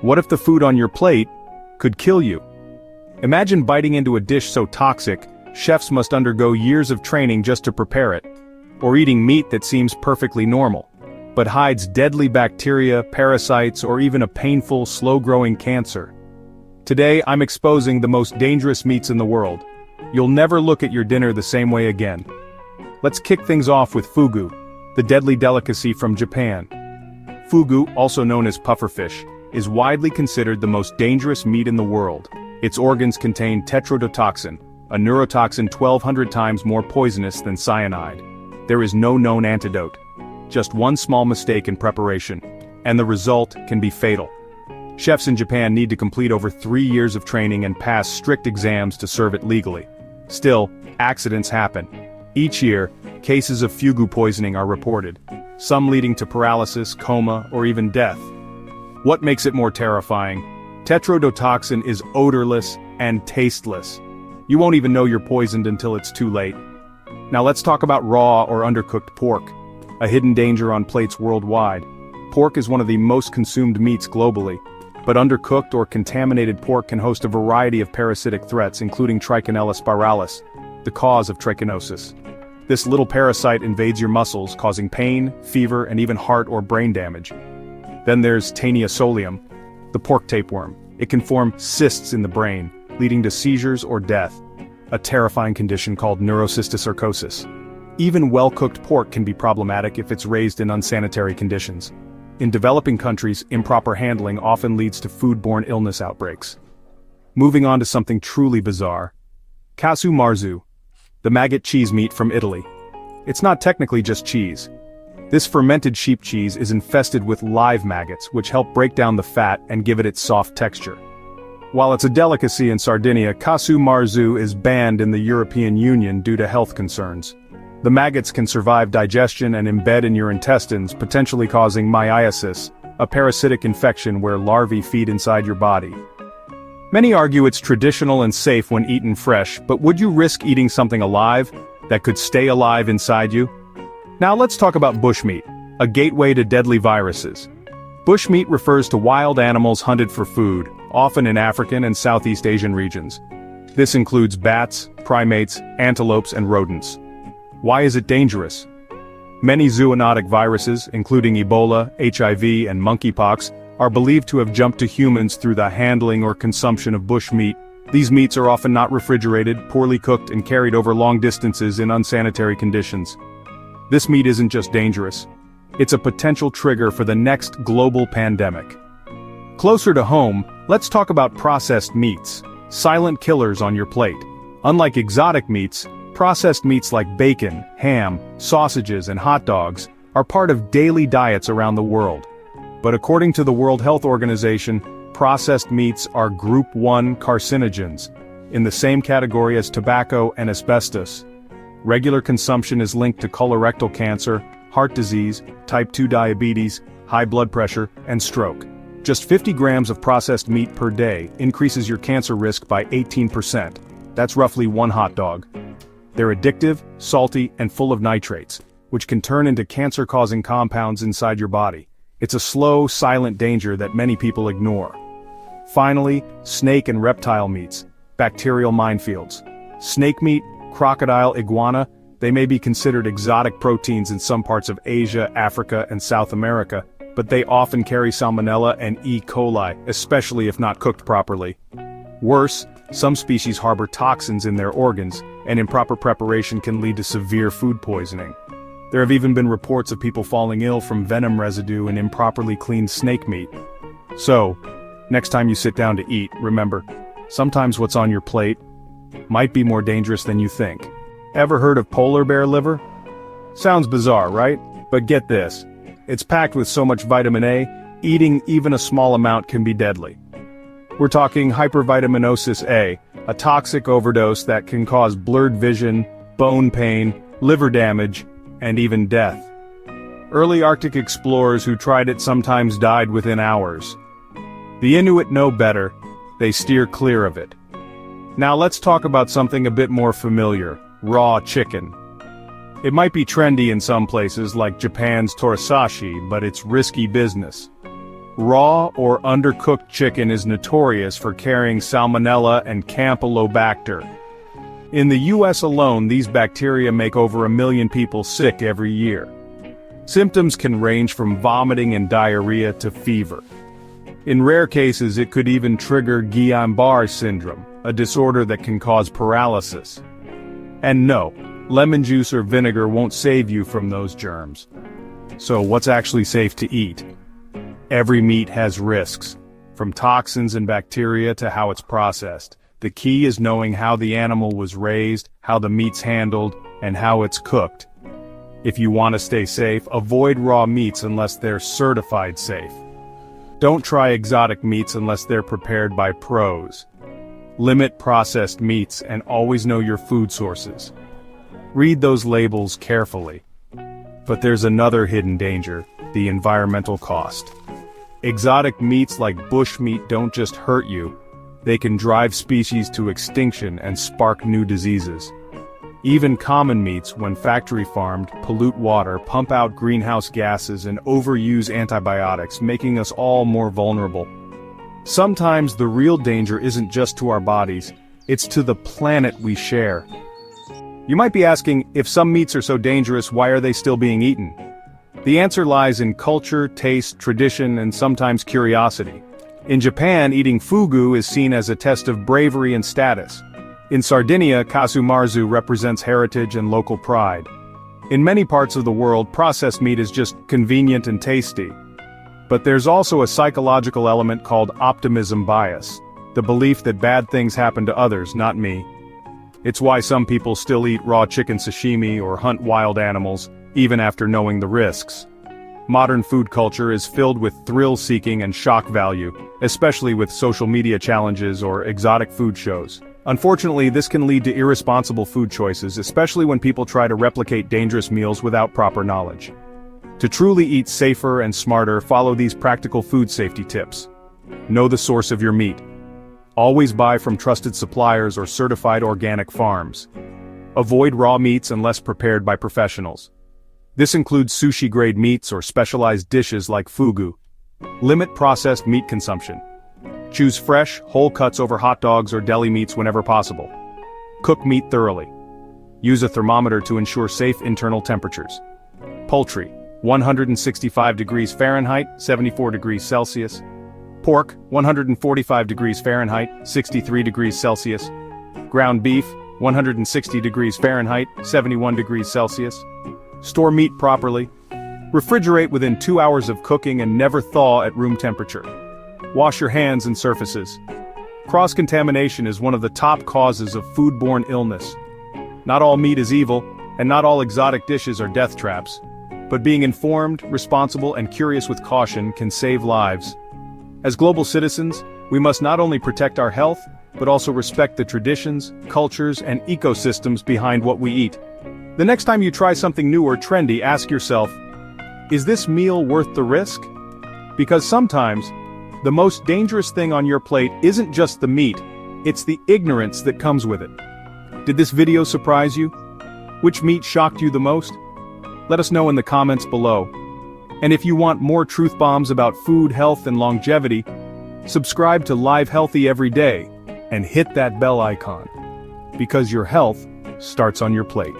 What if the food on your plate could kill you? Imagine biting into a dish so toxic, chefs must undergo years of training just to prepare it. Or eating meat that seems perfectly normal, but hides deadly bacteria, parasites, or even a painful, slow-growing cancer. Today, I'm exposing the most dangerous meats in the world. You'll never look at your dinner the same way again. Let's kick things off with fugu, the deadly delicacy from Japan. Fugu, also known as pufferfish, is widely considered the most dangerous meat in the world. Its organs contain tetrodotoxin, a neurotoxin 1,200 times more poisonous than cyanide. There is no known antidote. Just one small mistake in preparation, and the result can be fatal. Chefs in Japan need to complete over 3 years of training and pass strict exams to serve it legally. Still, accidents happen. Each year, cases of fugu poisoning are reported, some leading to paralysis, coma, or even death. What makes it more terrifying? Tetrodotoxin is odorless and tasteless. You won't even know you're poisoned until it's too late. Now let's talk about raw or undercooked pork, a hidden danger on plates worldwide. Pork is one of the most consumed meats globally, but undercooked or contaminated pork can host a variety of parasitic threats, including Trichinella spiralis, the cause of trichinosis. This little parasite invades your muscles, causing pain, fever, and even heart or brain damage. Then there's Taenia solium, the pork tapeworm. It can form cysts in the brain, leading to seizures or death, a terrifying condition called neurocysticercosis. Even well-cooked pork can be problematic if it's raised in unsanitary conditions. In developing countries, improper handling often leads to foodborne illness outbreaks. Moving on to something truly bizarre. Casu marzu, the maggot cheese meat from Italy. It's not technically just cheese. This fermented sheep cheese is infested with live maggots, which help break down the fat and give it its soft texture. While it's a delicacy in Sardinia, casu marzu is banned in the European Union due to health concerns. The maggots can survive digestion and embed in your intestines, potentially causing myiasis, a parasitic infection where larvae feed inside your body. Many argue it's traditional and safe when eaten fresh, but would you risk eating something alive that could stay alive inside you? Now let's talk about bushmeat, a gateway to deadly viruses. Bushmeat refers to wild animals hunted for food, often in African and Southeast Asian regions. This includes bats, primates, antelopes, and rodents. Why is it dangerous? Many zoonotic viruses, including Ebola, HIV, and monkeypox, are believed to have jumped to humans through the handling or consumption of bushmeat. These meats are often not refrigerated, poorly cooked, and carried over long distances in unsanitary conditions. This meat isn't just dangerous. It's a potential trigger for the next global pandemic. Closer to home, let's talk about processed meats, silent killers on your plate. Unlike exotic meats, processed meats like bacon, ham, sausages, and hot dogs are part of daily diets around the world. But according to the World Health Organization, processed meats are Group 1 carcinogens, in the same category as tobacco and asbestos. Regular consumption is linked to colorectal cancer, heart disease, type 2 diabetes, high blood pressure, and stroke. Just 50 grams of processed meat per day increases your cancer risk by 18%. That's roughly one hot dog. They're addictive, salty, and full of nitrates, which can turn into cancer-causing compounds inside your body. It's a slow, silent danger that many people ignore. Finally, snake and reptile meats, bacterial minefields. Snake meat, crocodile, iguana, they may be considered exotic proteins in some parts of Asia, Africa, and South America, but they often carry salmonella and E. coli, especially if not cooked properly. Worse, some species harbor toxins in their organs, and improper preparation can lead to severe food poisoning. There have even been reports of people falling ill from venom residue in improperly cleaned snake meat. So, next time you sit down to eat, remember, sometimes what's on your plate might be more dangerous than you think. Ever heard of polar bear liver? Sounds bizarre, right? But get this. It's packed with so much vitamin A, eating even a small amount can be deadly. We're talking hypervitaminosis A, a toxic overdose that can cause blurred vision, bone pain, liver damage, and even death. Early Arctic explorers who tried it sometimes died within hours. The Inuit know better, they steer clear of it. Now let's talk about something a bit more familiar, raw chicken. It might be trendy in some places like Japan's torisashi, but it's risky business. Raw or undercooked chicken is notorious for carrying Salmonella and Campylobacter. In the US alone, these bacteria make over 1 million people sick every year. Symptoms can range from vomiting and diarrhea to fever. In rare cases, it could even trigger Guillain-Barré syndrome, a disorder that can cause paralysis. And no, lemon juice or vinegar won't save you from those germs. So what's actually safe to eat? Every meat has risks, from toxins and bacteria to how it's processed. The key is knowing how the animal was raised, how the meat's handled, and how it's cooked. If you want to stay safe, avoid raw meats unless they're certified safe. Don't try exotic meats unless they're prepared by pros. Limit processed meats and always know your food sources. Read those labels carefully. But there's another hidden danger, the environmental cost. Exotic meats like bushmeat don't just hurt you, they can drive species to extinction and spark new diseases. Even common meats, when factory-farmed, pollute water, pump out greenhouse gases, and overuse antibiotics, making us all more vulnerable. Sometimes the real danger isn't just to our bodies, it's to the planet we share. You might be asking, if some meats are so dangerous, why are they still being eaten? The answer lies in culture, taste, tradition, and sometimes curiosity. In Japan, eating fugu is seen as a test of bravery and status. In Sardinia, casu marzu represents heritage and local pride. In many parts of the world, processed meat is just convenient and tasty. But there's also a psychological element called optimism bias, the belief that bad things happen to others, not me. It's why some people still eat raw chicken sashimi or hunt wild animals, even after knowing the risks. Modern food culture is filled with thrill-seeking and shock value, especially with social media challenges or exotic food shows. Unfortunately, this can lead to irresponsible food choices, especially when people try to replicate dangerous meals without proper knowledge. To truly eat safer and smarter, follow these practical food safety tips. Know the source of your meat. Always buy from trusted suppliers or certified organic farms. Avoid raw meats unless prepared by professionals. This includes sushi-grade meats or specialized dishes like fugu. Limit processed meat consumption. Choose fresh, whole cuts over hot dogs or deli meats whenever possible. Cook meat thoroughly. Use a thermometer to ensure safe internal temperatures. Poultry, 165 degrees Fahrenheit, 74 degrees Celsius. Pork, 145 degrees Fahrenheit, 63 degrees Celsius. Ground beef, 160 degrees Fahrenheit, 71 degrees Celsius. Store meat properly. Refrigerate within 2 hours of cooking and never thaw at room temperature. Wash your hands and surfaces. Cross-contamination is one of the top causes of foodborne illness. Not all meat is evil, and not all exotic dishes are death traps. But being informed, responsible, and curious with caution can save lives. As global citizens, we must not only protect our health, but also respect the traditions, cultures, and ecosystems behind what we eat. The next time you try something new or trendy, ask yourself, is this meal worth the risk? Because sometimes, the most dangerous thing on your plate isn't just the meat, it's the ignorance that comes with it. Did this video surprise you? Which meat shocked you the most? Let us know in the comments below. And if you want more truth bombs about food, health, and longevity, subscribe to Live Healthy every day and hit that bell icon. Because your health starts on your plate.